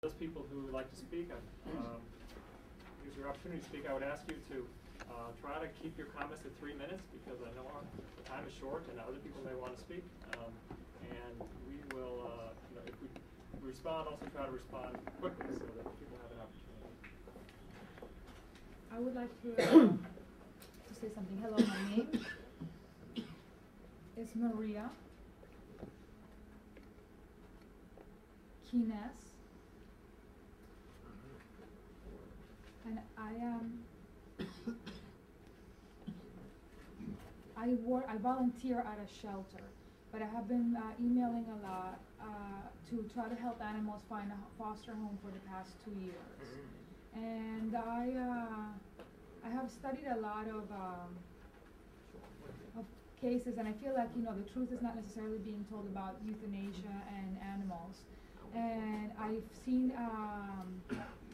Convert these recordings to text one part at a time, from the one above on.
Those people who would like to speak, use your opportunity to speak. I would ask you to try to keep your comments to 3 minutes because I know the time is short and other people may want to speak. And we will, if we respond, also try to respond quickly so that people have an opportunity. I would like to say something. Hello, my name is Maria Kines, and I volunteer at a shelter, but I have been emailing a lot to try to help animals find a foster home for the past 2 years. And I have studied a lot of cases, and I feel like, the truth is not necessarily being told about euthanasia and animals. And I've seen,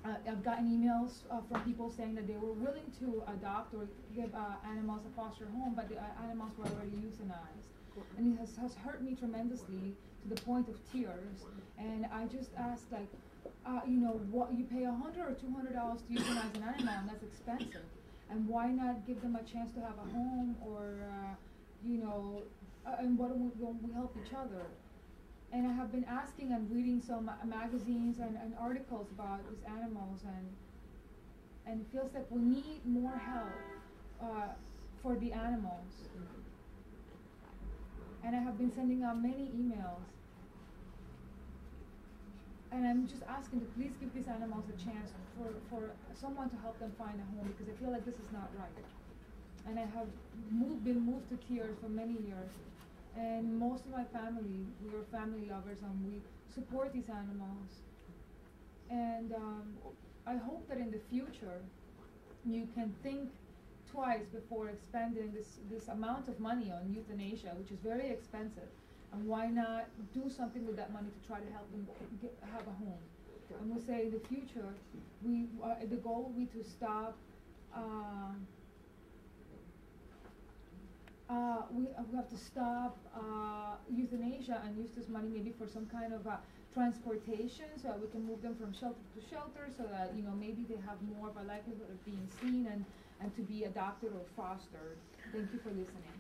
I've gotten emails from people saying that they were willing to adopt or give animals a foster home, but the animals were already euthanized. And it has hurt me tremendously to the point of tears. And I just asked, like, what you pay $100 or $200 to euthanize an animal, and that's expensive. And why not give them a chance to have a home, or and why don't we help each other? And I have been asking and reading some magazines and articles about these animals, and it feels like we need more help for the animals. And I have been sending out many emails. And I'm just asking to please give these animals a chance for someone to help them find a home, because I feel like this is not right. And I have been moved to tears for many years. And most of my family, we are family lovers, and we support these animals. And I hope that in the future you can think twice before expending this amount of money on euthanasia, which is very expensive. And why not do something with that money to try to help them have a home? And we'll say in the future, the goal will be to stop. We have to stop euthanasia and use this money maybe for some kind of transportation, so that we can move them from shelter to shelter, so that maybe they have more of a likelihood of being seen and to be adopted or fostered. Thank you for listening.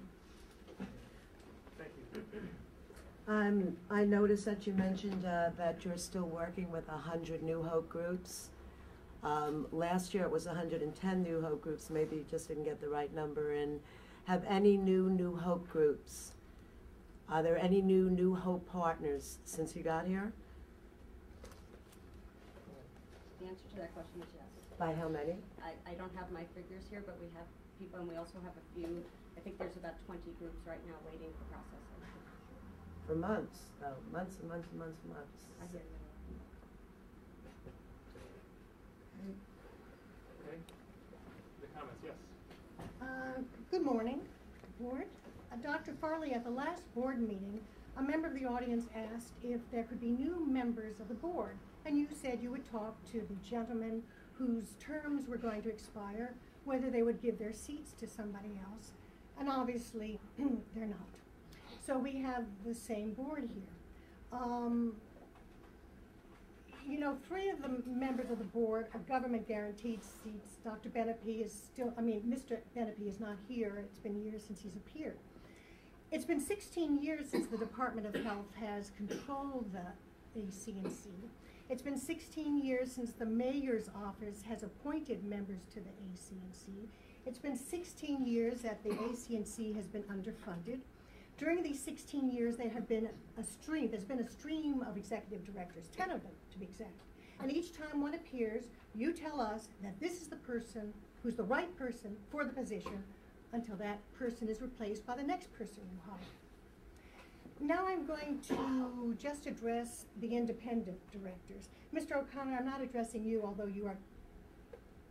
Thank you. I noticed that you mentioned that you're still working with 100 New Hope groups. Last year it was 110 New Hope groups. Maybe you just didn't get the right number in. Have any New Hope groups? Are there any New Hope partners since you got here? The answer to that question is yes. By how many? I don't have my figures here, but we have people, and we also have a few. I think there's about 20 groups right now waiting for processing. For months, though. Months and months and months and months. I hear you. Okay. The comments, yes. Good morning, board. Dr. Farley, at the last board meeting, a member of the audience asked if there could be new members of the board, and you said you would talk to the gentlemen whose terms were going to expire, whether they would give their seats to somebody else, and obviously they're not. So we have the same board here. 3 of the members of the board are government guaranteed seats. Dr. Benepe is still, Mr. Benepe is not here. It's been years since he's appeared. It's been 16 years since the Department of Health has controlled the AC&C. It's been 16 years since the mayor's office has appointed members to the AC&C. It's been 16 years that the AC&C has been underfunded. During these 16 years, there's been a stream of executive directors, 10 of them to be exact. And each time one appears, you tell us that this is the person who's the right person for the position until that person is replaced by the next person you hire. Now I'm going to just address the independent directors. Mr. O'Connor, I'm not addressing you, although you are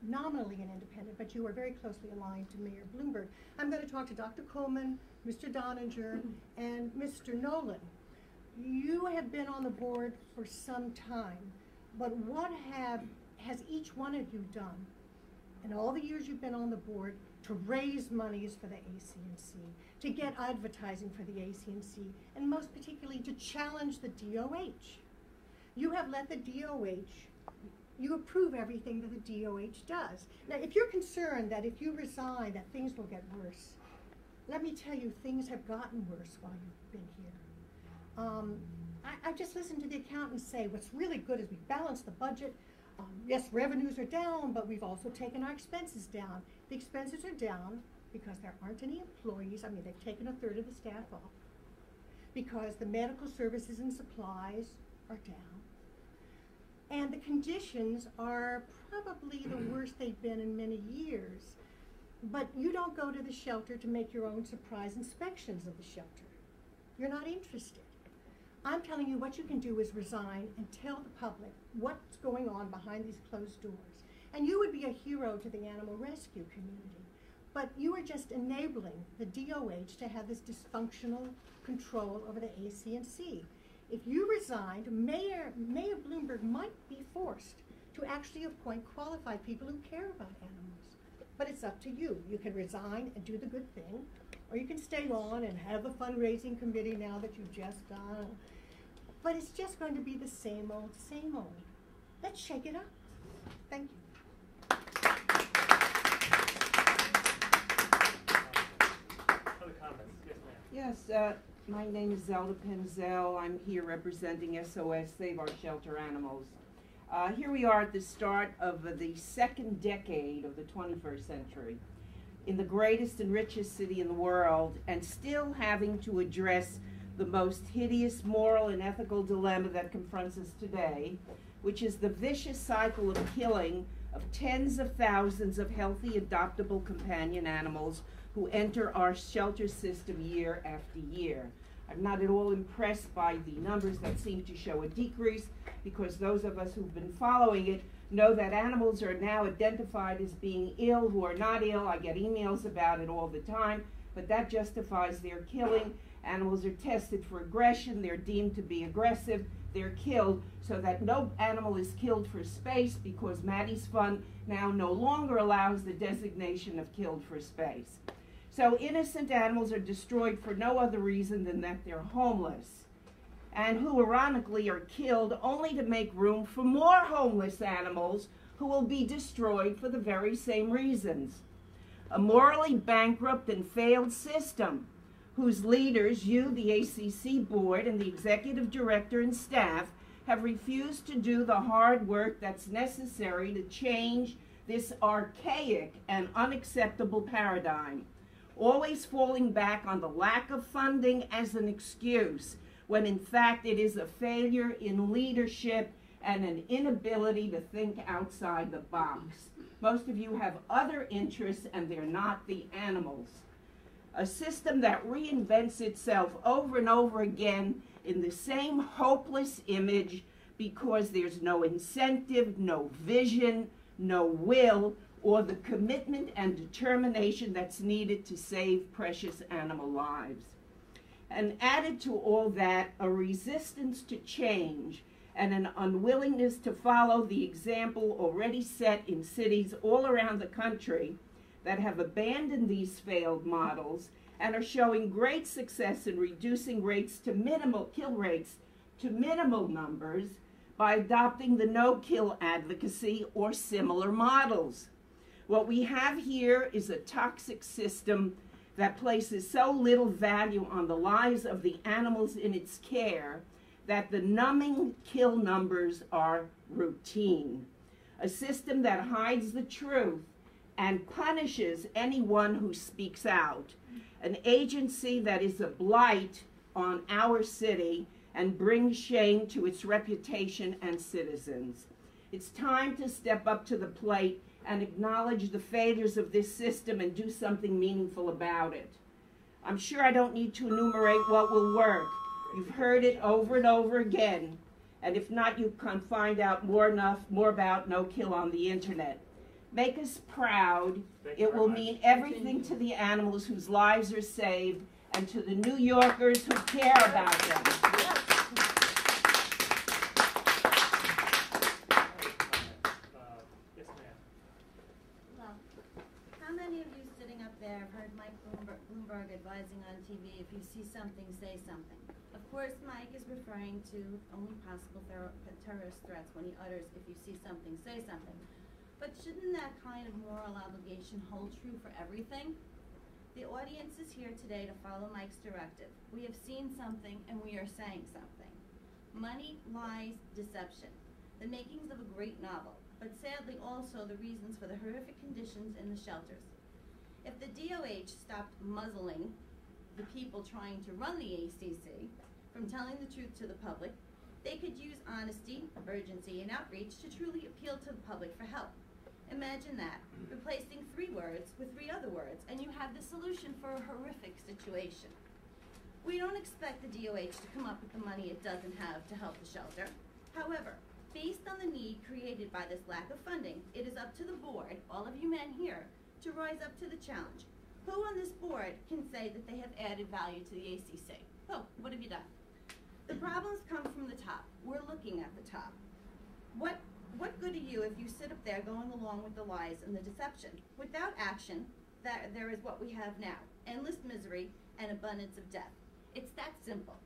nominally an independent, but you are very closely aligned to Mayor Bloomberg. I'm going to talk to Dr. Coleman, Mr. Doninger, and Mr. Nolan. You have been on the board for some time, but what has each one of you done in all the years you've been on the board to raise monies for the AC&C, to get advertising for the AC&C, and most particularly to challenge the DOH? You have let the DOH, you approve everything that the DOH does. Now, if you're concerned that if you resign that things will get worse, let me tell you, things have gotten worse while you've been here. I've just listened to the accountants say what's really good is we balance the budget. Yes, revenues are down, but we've also taken our expenses down. The expenses are down because there aren't any employees. I mean, they've taken a third of the staff off. Because the medical services and supplies are down. And the conditions are probably the worst they've been in many years. But you don't go to the shelter to make your own surprise inspections of the shelter. You're not interested. I'm telling you, what you can do is resign and tell the public what's going on behind these closed doors. And you would be a hero to the animal rescue community. But you are just enabling the DOH to have this dysfunctional control over the AC&C. If you resigned, Mayor Bloomberg might be forced to actually appoint qualified people who care about animals. But it's up to you. You can resign and do the good thing, or you can stay on and have a fundraising committee now that you've just done. But it's just going to be the same old, same old. Let's shake it up. Thank you. Other comments? Yes, ma'am. Yes, my name is Zelda Penzel. I'm here representing SOS Save Our Shelter Animals. Here we are at the start of the second decade of the 21st century in the greatest and richest city in the world, and still having to address the most hideous moral and ethical dilemma that confronts us today, which is the vicious cycle of killing of tens of thousands of healthy adoptable companion animals who enter our shelter system year after year. I'm not at all impressed by the numbers that seem to show a decrease, because those of us who've been following it know that animals are now identified as being ill who are not ill. I get emails about it all the time, but that justifies their killing. Animals are tested for aggression, they're deemed to be aggressive, they're killed, so that no animal is killed for space, because Maddie's Fund now no longer allows the designation of killed for space. So innocent animals are destroyed for no other reason than that they're homeless, and who ironically are killed only to make room for more homeless animals who will be destroyed for the very same reasons. A morally bankrupt and failed system whose leaders, you, the AC&C Board, and the executive director and staff, have refused to do the hard work that's necessary to change this archaic and unacceptable paradigm, always falling back on the lack of funding as an excuse, when in fact it is a failure in leadership and an inability to think outside the box. Most of you have other interests, and they're not the animals. A system that reinvents itself over and over again in the same hopeless image, because there's no incentive, no vision, no will, or the commitment and determination that's needed to save precious animal lives. And added to all that, a resistance to change and an unwillingness to follow the example already set in cities all around the country that have abandoned these failed models and are showing great success in reducing rates to kill rates to minimal numbers by adopting the no-kill advocacy or similar models. What we have here is a toxic system that places so little value on the lives of the animals in its care that the numbing kill numbers are routine. A system that hides the truth and punishes anyone who speaks out. An agency that is a blight on our city and brings shame to its reputation and citizens. It's time to step up to the plate and acknowledge the failures of this system and do something meaningful about it. I'm sure I don't need to enumerate what will work. You've heard it over and over again. And if not, you can find out more about no kill on the internet. Make us proud. It will mean everything to the animals whose lives are saved and to the New Yorkers who care about them. Yes, ma'am. Well, how many of you sitting up there have heard Mike Bloomberg advising on TV, if you see something, say something. Of course, Mike is referring to only possible terrorist threats when he utters, if you see something, say something. But shouldn't that kind of moral obligation hold true for everything? The audience is here today to follow Mike's directive. We have seen something and we are saying something. Money, lies, deception. The makings of a great novel, but sadly also the reasons for the horrific conditions in the shelters. If the DOH stopped muzzling the people trying to run the ACC from telling the truth to the public, they could use honesty, urgency, and outreach to truly appeal to the public for help. Imagine that, replacing 3 words with 3 other words, and you have the solution for a horrific situation. We don't expect the DOH to come up with the money it doesn't have to help the shelter. However, based on the need created by this lack of funding, it is up to the board, all of you men here, to rise up to the challenge. Who on this board can say that they have added value to the ACC? Who? What have you done? The problems come from the top. We're looking at the top. What good are you if you sit up there going along with the lies and the deception? Without action, there is what we have now, endless misery and abundance of death. It's that simple.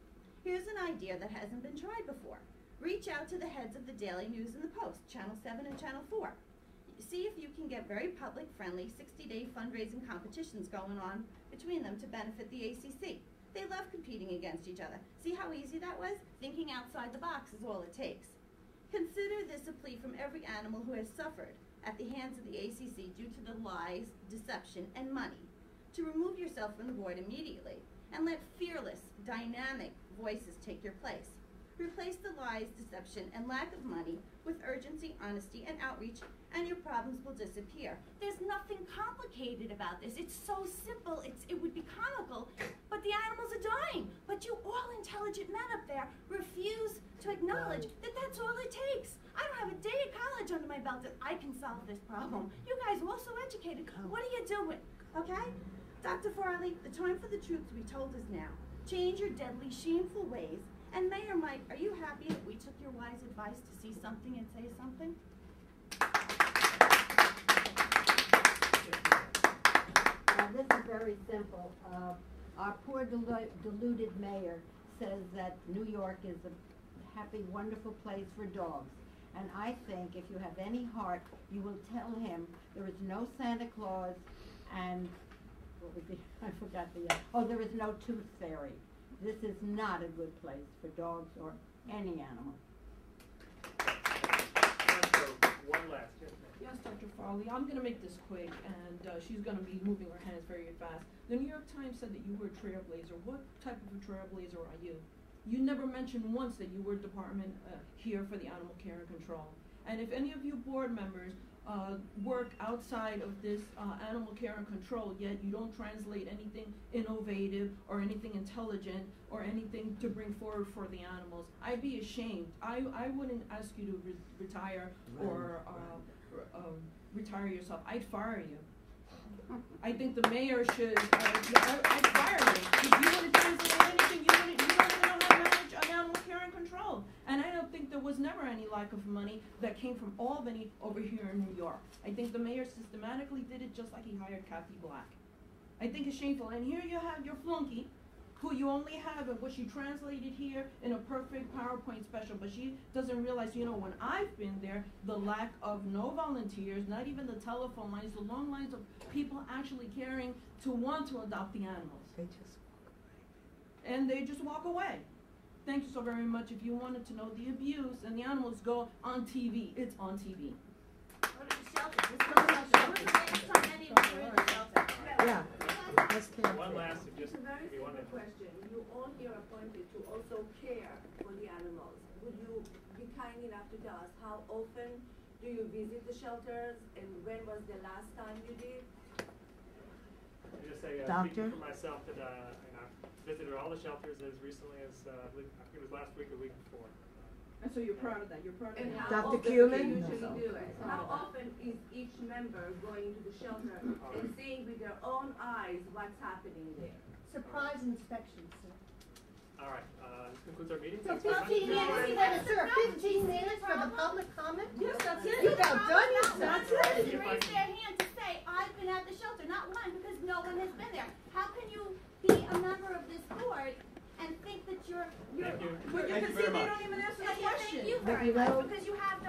Here's an idea that hasn't been tried before. Reach out to the heads of the Daily News and the Post, Channel 7 and Channel 4. See if you can get very public-friendly 60-day fundraising competitions going on between them to benefit the ACC. They love competing against each other. See how easy that was? Thinking outside the box is all it takes. Consider this a plea from every animal who has suffered at the hands of the ACC due to the lies, deception, and money, to remove yourself from the board immediately and let fearless, dynamic voices take your place. Replace the lies, deception, and lack of money with urgency, honesty, and outreach, and your problems will disappear. There's nothing complicated about this. It's so simple, it would be comical, but the animals are dying. But you all intelligent men up there refuse to acknowledge that that's all it takes. I don't have a day of college under my belt that I can solve this problem. You guys are all so educated. What are you doing, okay? Dr. Farley, the time for the truth to be told is now. Change your deadly, shameful ways. And Mayor Mike, are you happy that we took your wise advice to see something and say something? This is very simple. Our poor deluded mayor says that New York is a happy, wonderful place for dogs. And I think if you have any heart, you will tell him there is no Santa Claus and, what was I forgot there is no tooth fairy. This is not a good place for dogs or any animal. One last, Yes, Dr. Farley, I'm going to make this quick, and she's going to be moving her hands very fast. The New York Times said that you were a trailblazer. What type of a trailblazer are you? You never mentioned once that you were department here for the animal care and control. And if any of you board members work outside of this animal care and control, yet you don't translate anything innovative or anything intelligent or anything to bring forward for the animals, I'd be ashamed. I wouldn't ask you to retire or retire yourself. I'd fire you. I think the mayor should, I'd fire you. If you wouldn't translate anything, you don't even know how to manage an animal care and control. And I don't think there was never any lack of money that came from Albany over here in New York. I think the mayor systematically did it just like he hired Kathy Black. I think it's shameful. And here you have your flunky, who you only have what she translated here in a perfect PowerPoint special, but she doesn't realize, you know, when I've been there, the lack of no volunteers, not even the telephone lines, the long lines of people actually caring to want to adopt the animals. They just walk away. And they just walk away. Thank you so very much. If you wanted to know the abuse and the animals, go on TV. It's on TV. Go to the shelter. Let's go to the shelter. When's the last time any of you were in the shelter? Yeah. one last, just, It's a very if you want to. simple question. You all here are appointed to also care for the animals. Would you be kind enough to tell us how often do you visit the shelters and when was the last time you did? I just say, Doctor? speaking for myself, that I've visited all the shelters as recently as, I think it was last week or the week before. And so you're proud of that. You're proud of And that. how Dr. often do Kuhlman? you usually do it? How often is each member going to the shelter and seeing with their own eyes what's happening there? Surprise inspection, sir. All right, this concludes our meeting. So Thanks very much. 15 minutes, sir, 15 minutes for the public comment? Yes, that's it. You got done, you said. That's it. Raise their hand to say, I've been at the shelter, not one, because no one has been there. How can you be know, because